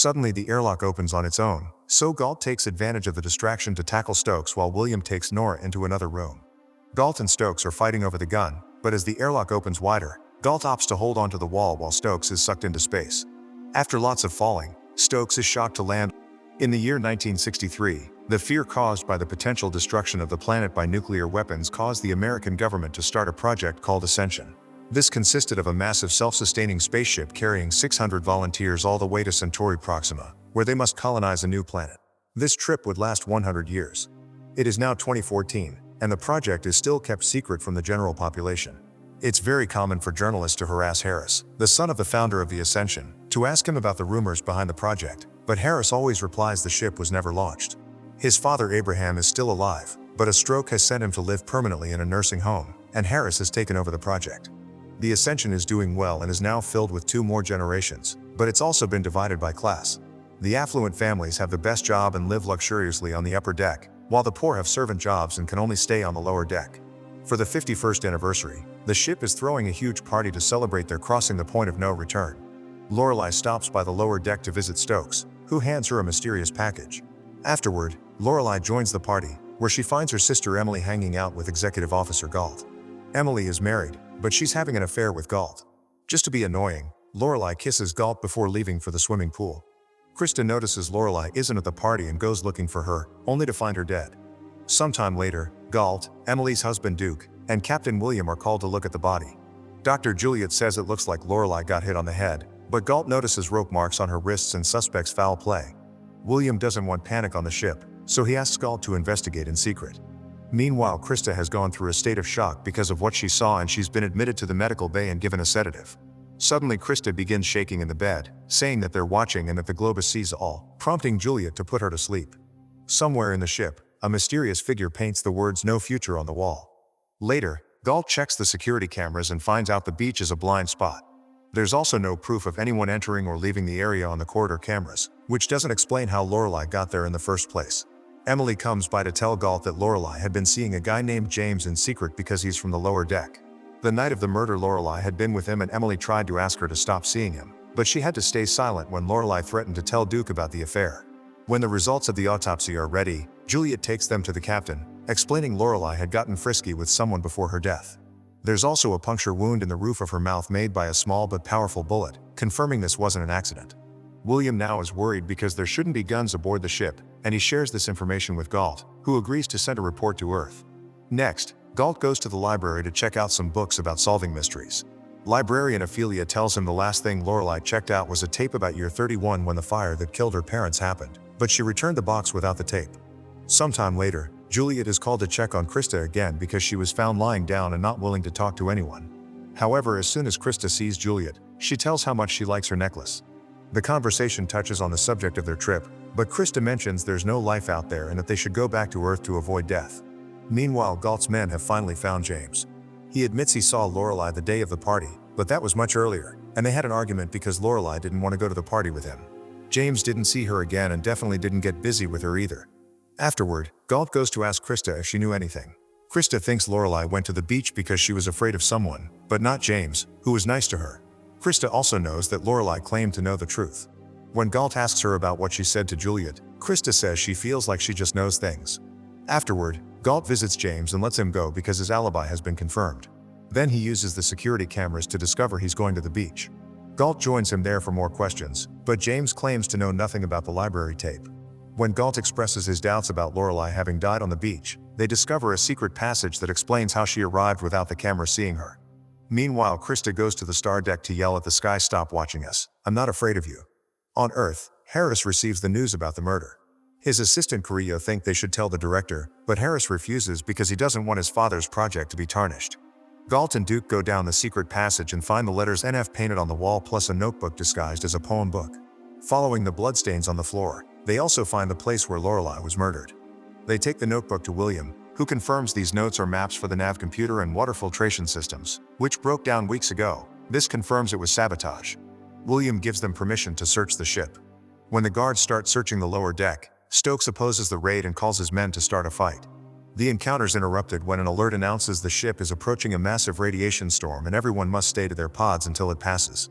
Suddenly the airlock opens on its own, so Galt takes advantage of the distraction to tackle Stokes while William takes Nora into another room. Galt and Stokes are fighting over the gun, but as the airlock opens wider, Galt opts to hold onto the wall while Stokes is sucked into space. After lots of falling, Stokes is shocked to land. In the year 1963, the fear caused by the potential destruction of the planet by nuclear weapons caused the American government to start a project called Ascension. This consisted of a massive self-sustaining spaceship carrying 600 volunteers all the way to Centauri Proxima, where they must colonize a new planet. This trip would last 100 years. It is now 2014, and the project is still kept secret from the general population. It's very common for journalists to harass Harris, the son of the founder of the Ascension, to ask him about the rumors behind the project, but Harris always replies the ship was never launched. His father Abraham is still alive, but a stroke has sent him to live permanently in a nursing home, and Harris has taken over the project. The Ascension is doing well and is now filled with 2 more generations, but it's also been divided by class. The affluent families have the best job and live luxuriously on the upper deck, while the poor have servant jobs and can only stay on the lower deck. For the 51st anniversary, the ship is throwing a huge party to celebrate their crossing the point of no return. Lorelei stops by the lower deck to visit Stokes, who hands her a mysterious package. Afterward, Lorelei joins the party, where she finds her sister Emily hanging out with Executive Officer Galt. Emily is married, but she's having an affair with Galt. Just to be annoying, Lorelei kisses Galt before leaving for the swimming pool. Krista notices Lorelei isn't at the party and goes looking for her, only to find her dead. Sometime later, Galt, Emily's husband Duke, and Captain William are called to look at the body. Dr. Juliet says it looks like Lorelei got hit on the head, but Galt notices rope marks on her wrists and suspects foul play. William doesn't want panic on the ship, so he asks Galt to investigate in secret. Meanwhile, Krista has gone through a state of shock because of what she saw and she's been admitted to the medical bay and given a sedative. Suddenly Krista begins shaking in the bed, saying that they're watching and that the Globus sees all, prompting Juliet to put her to sleep. Somewhere in the ship, a mysterious figure paints the words "No future" on the wall. Later, Galt checks the security cameras and finds out the beach is a blind spot. There's also no proof of anyone entering or leaving the area on the corridor cameras, which doesn't explain how Lorelei got there in the first place. Emily comes by to tell Galt that Lorelei had been seeing a guy named James in secret because he's from the lower deck. The night of the murder, Lorelei had been with him and Emily tried to ask her to stop seeing him, but she had to stay silent when Lorelei threatened to tell Duke about the affair. When the results of the autopsy are ready, Juliet takes them to the captain, explaining Lorelei had gotten frisky with someone before her death. There's also a puncture wound in the roof of her mouth made by a small but powerful bullet, confirming this wasn't an accident. William now is worried because there shouldn't be guns aboard the ship, and he shares this information with Galt, who agrees to send a report to Earth. Next, Galt goes to the library to check out some books about solving mysteries. Librarian Ophelia tells him the last thing Lorelei checked out was a tape about year 31 when the fire that killed her parents happened, but she returned the box without the tape. Sometime later, Juliet is called to check on Krista again because she was found lying down and not willing to talk to anyone. However, as soon as Krista sees Juliet, she tells how much she likes her necklace. The conversation touches on the subject of their trip, but Krista mentions there's no life out there and that they should go back to Earth to avoid death. Meanwhile, Galt's men have finally found James. He admits he saw Lorelei the day of the party, but that was much earlier, and they had an argument because Lorelei didn't want to go to the party with him. James didn't see her again and definitely didn't get busy with her either. Afterward, Galt goes to ask Krista if she knew anything. Krista thinks Lorelei went to the beach because she was afraid of someone, but not James, who was nice to her. Krista also knows that Lorelei claimed to know the truth. When Galt asks her about what she said to Juliet, Krista says she feels like she just knows things. Afterward, Galt visits James and lets him go because his alibi has been confirmed. Then he uses the security cameras to discover he's going to the beach. Galt joins him there for more questions, but James claims to know nothing about the library tape. When Galt expresses his doubts about Lorelei having died on the beach, they discover a secret passage that explains how she arrived without the camera seeing her. Meanwhile, Krista goes to the star deck to yell at the sky, "Stop watching us, I'm not afraid of you." On Earth, Harris receives the news about the murder. His assistant Carrillo thinks they should tell the director, but Harris refuses because he doesn't want his father's project to be tarnished. Galt and Duke go down the secret passage and find the letters NF painted on the wall plus a notebook disguised as a poem book. Following the bloodstains on the floor, they also find the place where Lorelei was murdered. They take the notebook to William, who confirms these notes are maps for the nav computer and water filtration systems, which broke down weeks ago. This confirms it was sabotage. William gives them permission to search the ship. When the guards start searching the lower deck, Stokes opposes the raid and calls his men to start a fight. The encounter's interrupted when an alert announces the ship is approaching a massive radiation storm and everyone must stay to their pods until it passes.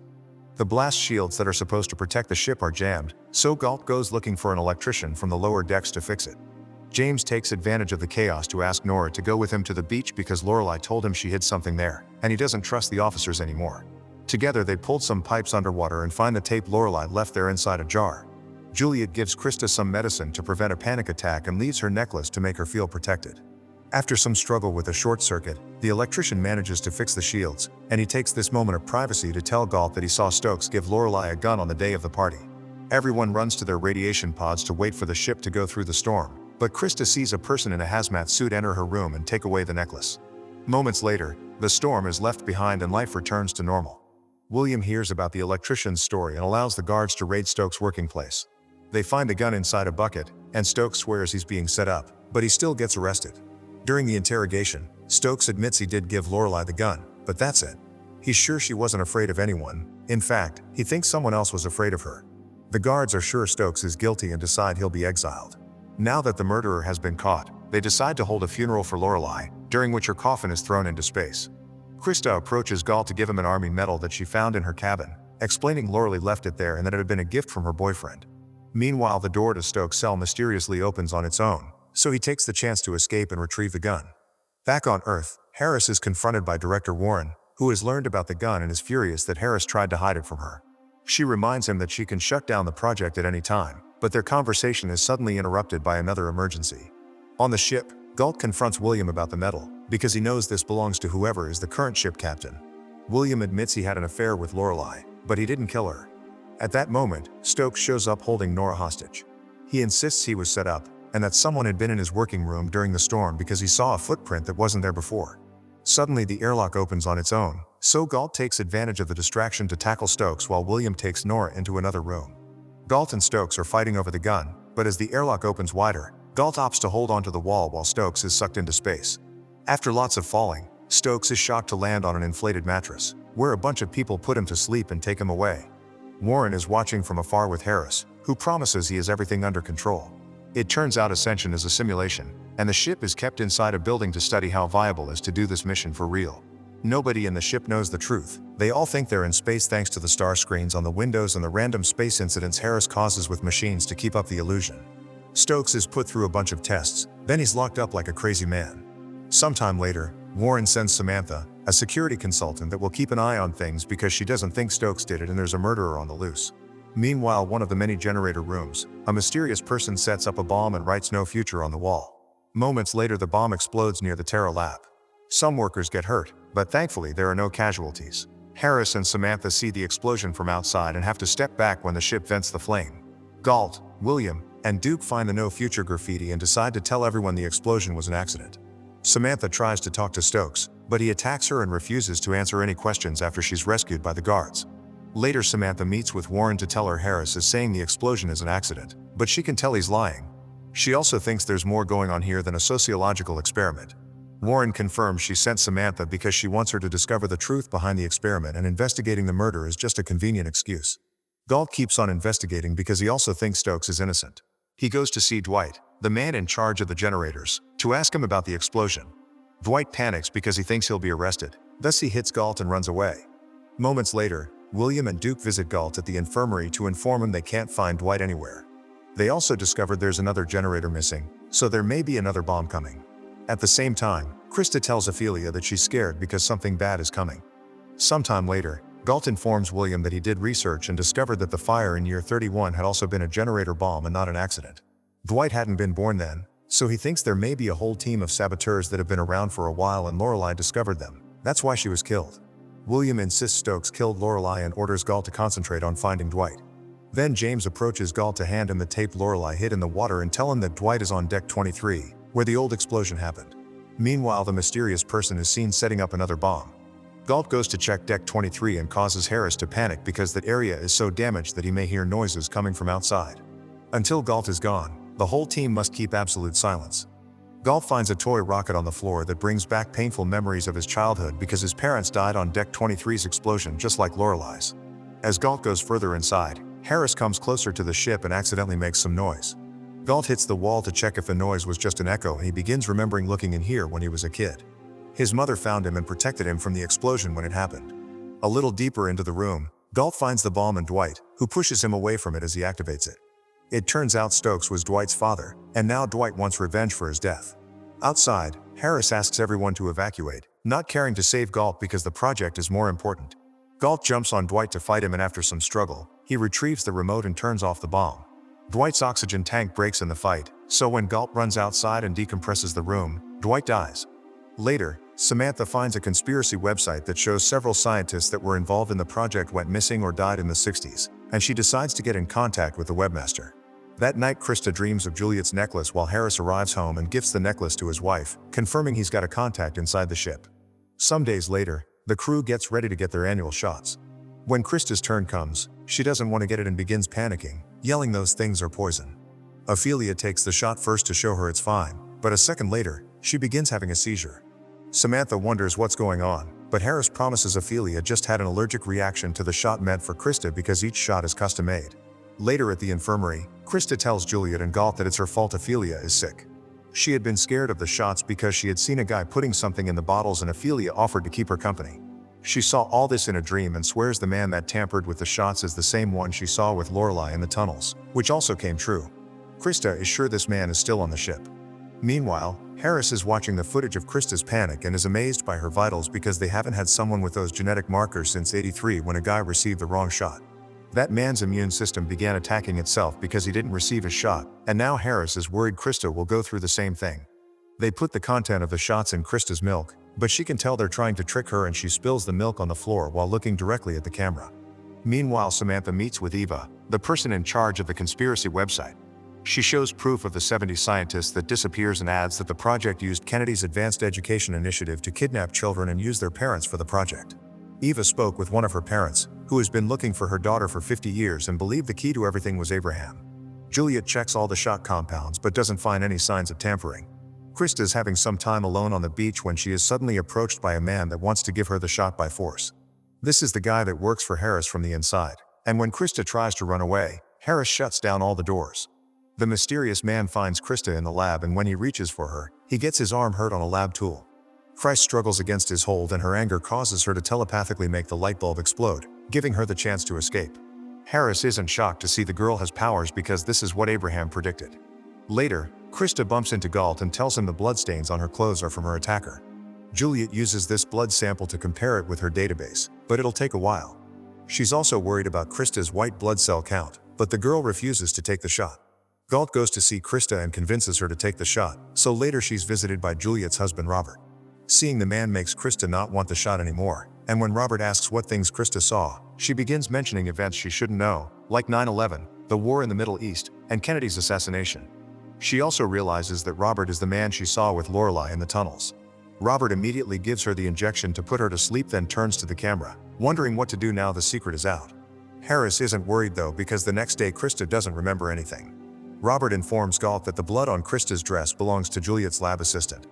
The blast shields that are supposed to protect the ship are jammed, so Galt goes looking for an electrician from the lower decks to fix it. James takes advantage of the chaos to ask Nora to go with him to the beach because Lorelai told him she hid something there, and he doesn't trust the officers anymore. Together they pulled some pipes underwater and find the tape Lorelai left there inside a jar. Juliet gives Krista some medicine to prevent a panic attack and leaves her necklace to make her feel protected. After some struggle with a short circuit, the electrician manages to fix the shields, and he takes this moment of privacy to tell Galt that he saw Stokes give Lorelai a gun on the day of the party. Everyone runs to their radiation pods to wait for the ship to go through the storm, but Krista sees a person in a hazmat suit enter her room and take away the necklace. Moments later, the storm is left behind and life returns to normal. William hears about the electrician's story and allows the guards to raid Stokes' working place. They find a gun inside a bucket, and Stokes swears he's being set up, but he still gets arrested. During the interrogation, Stokes admits he did give Lorelai the gun, but that's it. He's sure she wasn't afraid of anyone. In fact, he thinks someone else was afraid of her. The guards are sure Stokes is guilty and decide he'll be exiled. Now that the murderer has been caught, they decide to hold a funeral for Lorelai, during which her coffin is thrown into space. Krista approaches Galt to give him an army medal that she found in her cabin, explaining Lorelai left it there and that it had been a gift from her boyfriend. Meanwhile, the door to Stokes' cell mysteriously opens on its own, so he takes the chance to escape and retrieve the gun. Back on Earth, Harris is confronted by Director Warren, who has learned about the gun and is furious that Harris tried to hide it from her. She reminds him that she can shut down the project at any time, but their conversation is suddenly interrupted by another emergency. On the ship, Galt confronts William about the medal, because he knows this belongs to whoever is the current ship captain. William admits he had an affair with Lorelai, but he didn't kill her. At that moment, Stokes shows up holding Nora hostage. He insists he was set up, and that someone had been in his working room during the storm because he saw a footprint that wasn't there before. Suddenly the airlock opens on its own, so Galt takes advantage of the distraction to tackle Stokes while William takes Nora into another room. Galt and Stokes are fighting over the gun, but as the airlock opens wider, Galt opts to hold onto the wall while Stokes is sucked into space. After lots of falling, Stokes is shocked to land on an inflated mattress, where a bunch of people put him to sleep and take him away. Warren is watching from afar with Harris, who promises he has everything under control. It turns out Ascension is a simulation, and the ship is kept inside a building to study how viable it is to do this mission for real. Nobody in the ship knows the truth. They all think they're in space thanks to the star screens on the windows and the random space incidents Harris causes with machines to keep up the illusion. Stokes is put through a bunch of tests, then he's locked up like a crazy man. Sometime later, Warren sends Samantha, a security consultant that will keep an eye on things because she doesn't think Stokes did it and there's a murderer on the loose. Meanwhile, one of the many generator rooms, a mysterious person sets up a bomb and writes "No future" on the wall. Moments later, the bomb explodes near the Terra lab. Some workers get hurt, but thankfully there are no casualties. Harris and Samantha see the explosion from outside and have to step back when the ship vents the flame. Galt, William, and Duke find the "No future" graffiti and decide to tell everyone the explosion was an accident. Samantha tries to talk to Stokes, but he attacks her and refuses to answer any questions after she's rescued by the guards. Later, Samantha meets with Warren to tell her Harris is saying the explosion is an accident, but she can tell he's lying. She also thinks there's more going on here than a sociological experiment. Warren confirms she sent Samantha because she wants her to discover the truth behind the experiment, and investigating the murder is just a convenient excuse. Galt keeps on investigating because he also thinks Stokes is innocent. He goes to see Dwight, the man in charge of the generators, to ask him about the explosion. Dwight panics because he thinks he'll be arrested, thus he hits Galt and runs away. Moments later, William and Duke visit Galt at the infirmary to inform him they can't find Dwight anywhere. They also discovered there's another generator missing, so there may be another bomb coming. At the same time, Krista tells Ophelia that she's scared because something bad is coming. Sometime later, Galt informs William that he did research and discovered that the fire in year 31 had also been a generator bomb and not an accident. Dwight hadn't been born then, so he thinks there may be a whole team of saboteurs that have been around for a while and Lorelai discovered them. That's why she was killed. William insists Stokes killed Lorelai and orders Galt to concentrate on finding Dwight. Then James approaches Galt to hand him the tape Lorelai hid in the water and tell him that Dwight is on deck 23, where the old explosion happened. Meanwhile, the mysterious person is seen setting up another bomb. Galt goes to check deck 23 and causes Harris to panic because that area is so damaged that he may hear noises coming from outside. Until Galt is gone, the whole team must keep absolute silence. Galt finds a toy rocket on the floor that brings back painful memories of his childhood because his parents died on deck 23's explosion just like Lorelai's. As Galt goes further inside, Harris comes closer to the ship and accidentally makes some noise. Galt hits the wall to check if the noise was just an echo and he begins remembering looking in here when he was a kid. His mother found him and protected him from the explosion when it happened. A little deeper into the room, Galt finds the bomb and Dwight, who pushes him away from it as he activates it. It turns out Stokes was Dwight's father, and now Dwight wants revenge for his death. Outside, Harris asks everyone to evacuate, not caring to save Galt because the project is more important. Galt jumps on Dwight to fight him, and after some struggle, he retrieves the remote and turns off the bomb. Dwight's oxygen tank breaks in the fight, so when Galt runs outside and decompresses the room, Dwight dies. Later, Samantha finds a conspiracy website that shows several scientists that were involved in the project went missing or died in the 60s, and she decides to get in contact with the webmaster. That night, Krista dreams of Juliet's necklace while Harris arrives home and gifts the necklace to his wife, confirming he's got a contact inside the ship. Some days later, the crew gets ready to get their annual shots. When Krista's turn comes, she doesn't want to get it and begins panicking, yelling those things are poison. Ophelia takes the shot first to show her it's fine, but a second later, she begins having a seizure. Samantha wonders what's going on, but Harris promises Ophelia just had an allergic reaction to the shot meant for Krista because each shot is custom made. Later at the infirmary, Krista tells Juliet and Galt that it's her fault Ophelia is sick. She had been scared of the shots because she had seen a guy putting something in the bottles and Ophelia offered to keep her company. She saw all this in a dream and swears the man that tampered with the shots is the same one she saw with Lorelei in the tunnels, which also came true. Krista is sure this man is still on the ship. Meanwhile, Harris is watching the footage of Krista's panic and is amazed by her vitals because they haven't had someone with those genetic markers since '83 when a guy received the wrong shot. That man's immune system began attacking itself because he didn't receive his shot, and now Harris is worried Krista will go through the same thing. They put the content of the shots in Krista's milk, but she can tell they're trying to trick her and she spills the milk on the floor while looking directly at the camera. Meanwhile, Samantha meets with Eva, the person in charge of the conspiracy website. She shows proof of the 70 scientists that disappears and adds that the project used Kennedy's Advanced Education Initiative to kidnap children and use their parents for the project. Eva spoke with one of her parents, who has been looking for her daughter for 50 years and believed the key to everything was Abraham. Juliet checks all the shot compounds but doesn't find any signs of tampering. Krista is having some time alone on the beach when she is suddenly approached by a man that wants to give her the shot by force. This is the guy that works for Harris from the inside, and when Krista tries to run away, Harris shuts down all the doors. The mysterious man finds Krista in the lab, and when he reaches for her, he gets his arm hurt on a lab tool. Christ struggles against his hold and her anger causes her to telepathically make the light bulb explode, giving her the chance to escape. Harris isn't shocked to see the girl has powers because this is what Abraham predicted. Later, Krista bumps into Galt and tells him the bloodstains on her clothes are from her attacker. Juliet uses this blood sample to compare it with her database, but it'll take a while. She's also worried about Krista's white blood cell count, but the girl refuses to take the shot. Galt goes to see Krista and convinces her to take the shot, so later she's visited by Juliet's husband Robert. Seeing the man makes Krista not want the shot anymore, and when Robert asks what things Krista saw, she begins mentioning events she shouldn't know, like 9/11, the war in the Middle East, and Kennedy's assassination. She also realizes that Robert is the man she saw with Lorelei in the tunnels. Robert immediately gives her the injection to put her to sleep, then turns to the camera, wondering what to do now the secret is out. Harris isn't worried though because the next day Krista doesn't remember anything. Robert informs Galt that the blood on Krista's dress belongs to Juliet's lab assistant.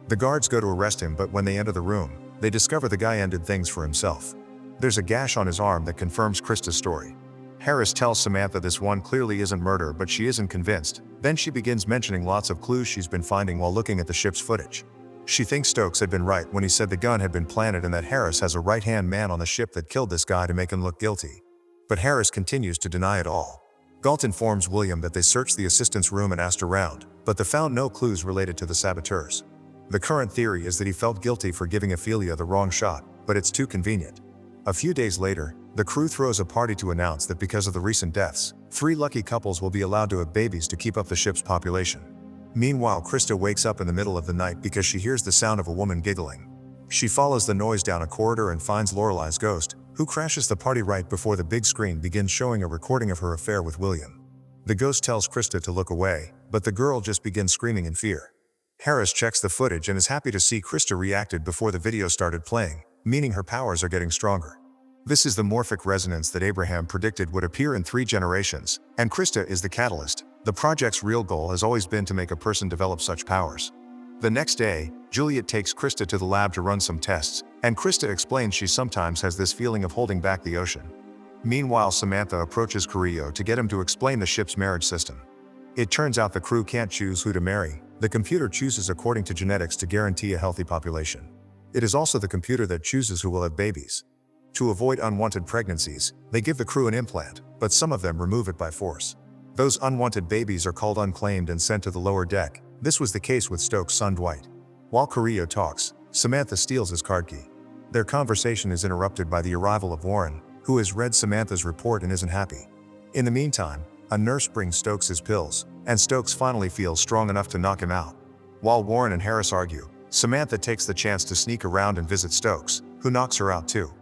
The guards go to arrest him, but when they enter the room, they discover the guy ended things for himself. There's a gash on his arm that confirms Krista's story. Harris tells Samantha this one clearly isn't murder, but she isn't convinced. Then she begins mentioning lots of clues she's been finding while looking at the ship's footage. She thinks Stokes had been right when he said the gun had been planted and that Harris has a right-hand man on the ship that killed this guy to make him look guilty. But Harris continues to deny it all. Galt informs William that they searched the assistant's room and asked around, but they found no clues related to the saboteurs. The current theory is that he felt guilty for giving Ophelia the wrong shot, but it's too convenient. A few days later, the crew throws a party to announce that because of the recent deaths, 3 lucky couples will be allowed to have babies to keep up the ship's population. Meanwhile, Krista wakes up in the middle of the night because she hears the sound of a woman giggling. She follows the noise down a corridor and finds Lorelei's ghost, who crashes the party right before the big screen begins showing a recording of her affair with William. The ghost tells Krista to look away, but the girl just begins screaming in fear. Harris checks the footage and is happy to see Krista reacted before the video started playing, meaning her powers are getting stronger. This is the morphic resonance that Abraham predicted would appear in 3 generations, and Krista is the catalyst. The project's real goal has always been to make a person develop such powers. The next day, Juliet takes Krista to the lab to run some tests, and Krista explains she sometimes has this feeling of holding back the ocean. Meanwhile, Samantha approaches Carrillo to get him to explain the ship's marriage system. It turns out the crew can't choose who to marry. The computer chooses according to genetics to guarantee a healthy population. It is also the computer that chooses who will have babies. To avoid unwanted pregnancies, they give the crew an implant, but some of them remove it by force. Those unwanted babies are called unclaimed and sent to the lower deck. This was the case with Stokes' son Dwight. While Carrillo talks, Samantha steals his card key. Their conversation is interrupted by the arrival of Warren, who has read Samantha's report and isn't happy. In the meantime, a nurse brings Stokes his pills, and Stokes finally feels strong enough to knock him out. While Warren and Harris argue, Samantha takes the chance to sneak around and visit Stokes, who knocks her out too.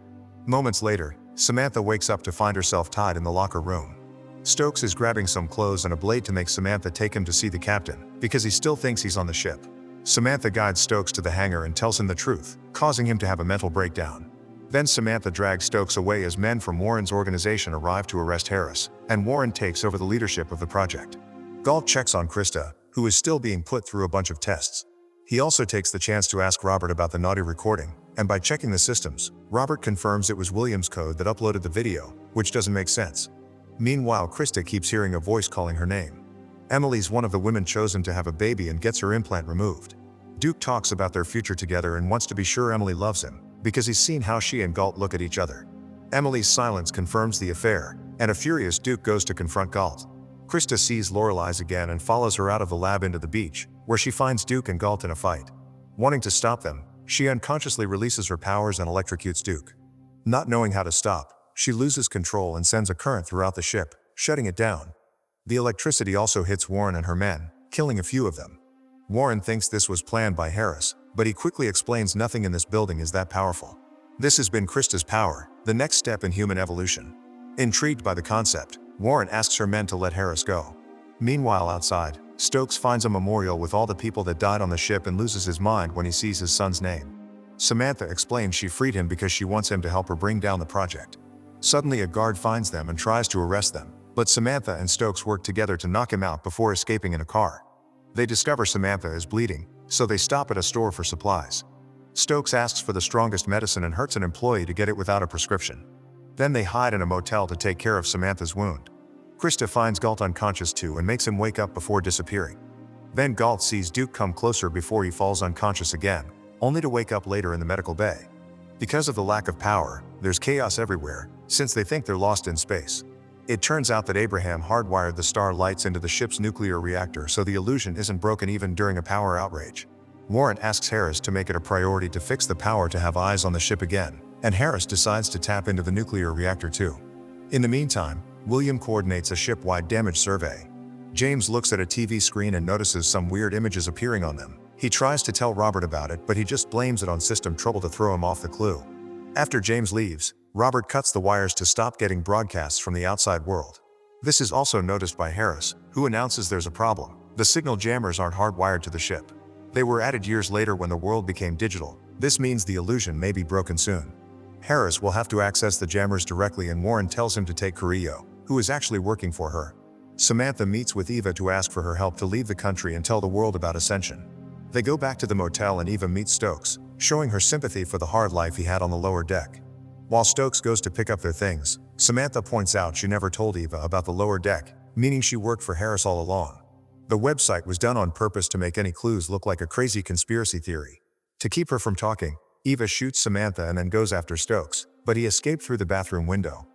Moments later, Samantha wakes up to find herself tied in the locker room. Stokes is grabbing some clothes and a blade to make Samantha take him to see the captain, because he still thinks he's on the ship. Samantha guides Stokes to the hangar and tells him the truth, causing him to have a mental breakdown. Then Samantha drags Stokes away as men from Warren's organization arrive to arrest Harris, and Warren takes over the leadership of the project. Galt checks on Krista, who is still being put through a bunch of tests. He also takes the chance to ask Robert about the naughty recording, and by checking the systems, Robert confirms it was William's code that uploaded the video, which doesn't make sense. Meanwhile, Krista keeps hearing a voice calling her name. Emily's one of the women chosen to have a baby and gets her implant removed. Duke talks about their future together and wants to be sure Emily loves him, because he's seen how she and Galt look at each other. Emily's silence confirms the affair, and a furious Duke goes to confront Galt. Krista sees Lorelai's again and follows her out of the lab into the beach, where she finds Duke and Galt in a fight. Wanting to stop them, she unconsciously releases her powers and electrocutes Duke. Not knowing how to stop, she loses control and sends a current throughout the ship, shutting it down. The electricity also hits Warren and her men, killing a few of them. Warren thinks this was planned by Harris, but he quickly explains nothing in this building is that powerful. This has been Krista's power, the next step in human evolution. Intrigued by the concept, Warren asks her men to let Harris go. Meanwhile outside, Stokes finds a memorial with all the people that died on the ship and loses his mind when he sees his son's name. Samantha explains she freed him because she wants him to help her bring down the project. Suddenly a guard finds them and tries to arrest them, but Samantha and Stokes work together to knock him out before escaping in a car. They discover Samantha is bleeding, so they stop at a store for supplies. Stokes asks for the strongest medicine and hurts an employee to get it without a prescription. Then they hide in a motel to take care of Samantha's wound. Krista finds Galt unconscious too and makes him wake up before disappearing. Then Galt sees Duke come closer before he falls unconscious again, only to wake up later in the medical bay. Because of the lack of power, there's chaos everywhere, since they think they're lost in space. It turns out that Abraham hardwired the star lights into the ship's nuclear reactor so the illusion isn't broken even during a power outrage. Warren asks Harris to make it a priority to fix the power to have eyes on the ship again, and Harris decides to tap into the nuclear reactor too. In the meantime, William coordinates a ship-wide damage survey. James looks at a TV screen and notices some weird images appearing on them. He tries to tell Robert about it, but he just blames it on system trouble to throw him off the clue. After James leaves, Robert cuts the wires to stop getting broadcasts from the outside world. This is also noticed by Harris, who announces there's a problem. The signal jammers aren't hardwired to the ship. They were added years later when the world became digital. This means the illusion may be broken soon. Harris will have to access the jammers directly and Warren tells him to take Carrillo, who is actually working for her. Samantha meets with Eva to ask for her help to leave the country and tell the world about Ascension. They go back to the motel and Eva meets Stokes, showing her sympathy for the hard life he had on the lower deck. While Stokes goes to pick up their things, Samantha points out she never told Eva about the lower deck, meaning she worked for Harris all along. The website was done on purpose to make any clues look like a crazy conspiracy theory. To keep her from talking, Eva shoots Samantha and then goes after Stokes, but he escaped through the bathroom window.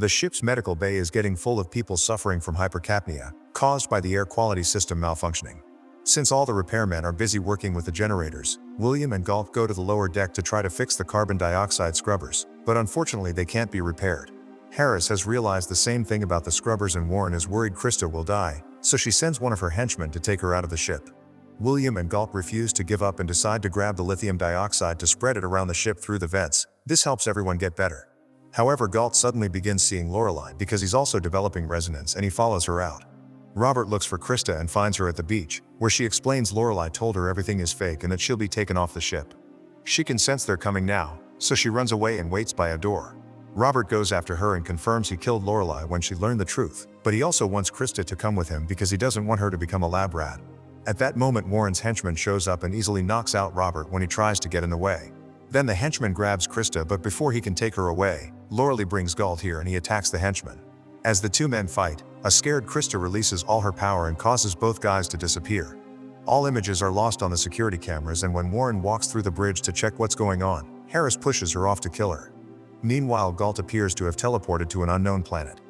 The ship's medical bay is getting full of people suffering from hypercapnia, caused by the air quality system malfunctioning. Since all the repairmen are busy working with the generators, William and Galt go to the lower deck to try to fix the carbon dioxide scrubbers, but unfortunately they can't be repaired. Harris has realized the same thing about the scrubbers and Warren is worried Krista will die, so she sends one of her henchmen to take her out of the ship. William and Galt refuse to give up and decide to grab the lithium dioxide to spread it around the ship through the vents. This helps everyone get better. However, Galt suddenly begins seeing Lorelai because he's also developing resonance and he follows her out. Robert looks for Krista and finds her at the beach, where she explains Lorelai told her everything is fake and that she'll be taken off the ship. She can sense they're coming now, so she runs away and waits by a door. Robert goes after her and confirms he killed Lorelai when she learned the truth, but he also wants Krista to come with him because he doesn't want her to become a lab rat. At that moment, Warren's henchman shows up and easily knocks out Robert when he tries to get in the way. Then the henchman grabs Krista, but before he can take her away, Lorelai brings Galt here and he attacks the henchman. As the two men fight, a scared Krista releases all her power and causes both guys to disappear. All images are lost on the security cameras, and when Warren walks through the bridge to check what's going on, Harris pushes her off to kill her. Meanwhile, Galt appears to have teleported to an unknown planet.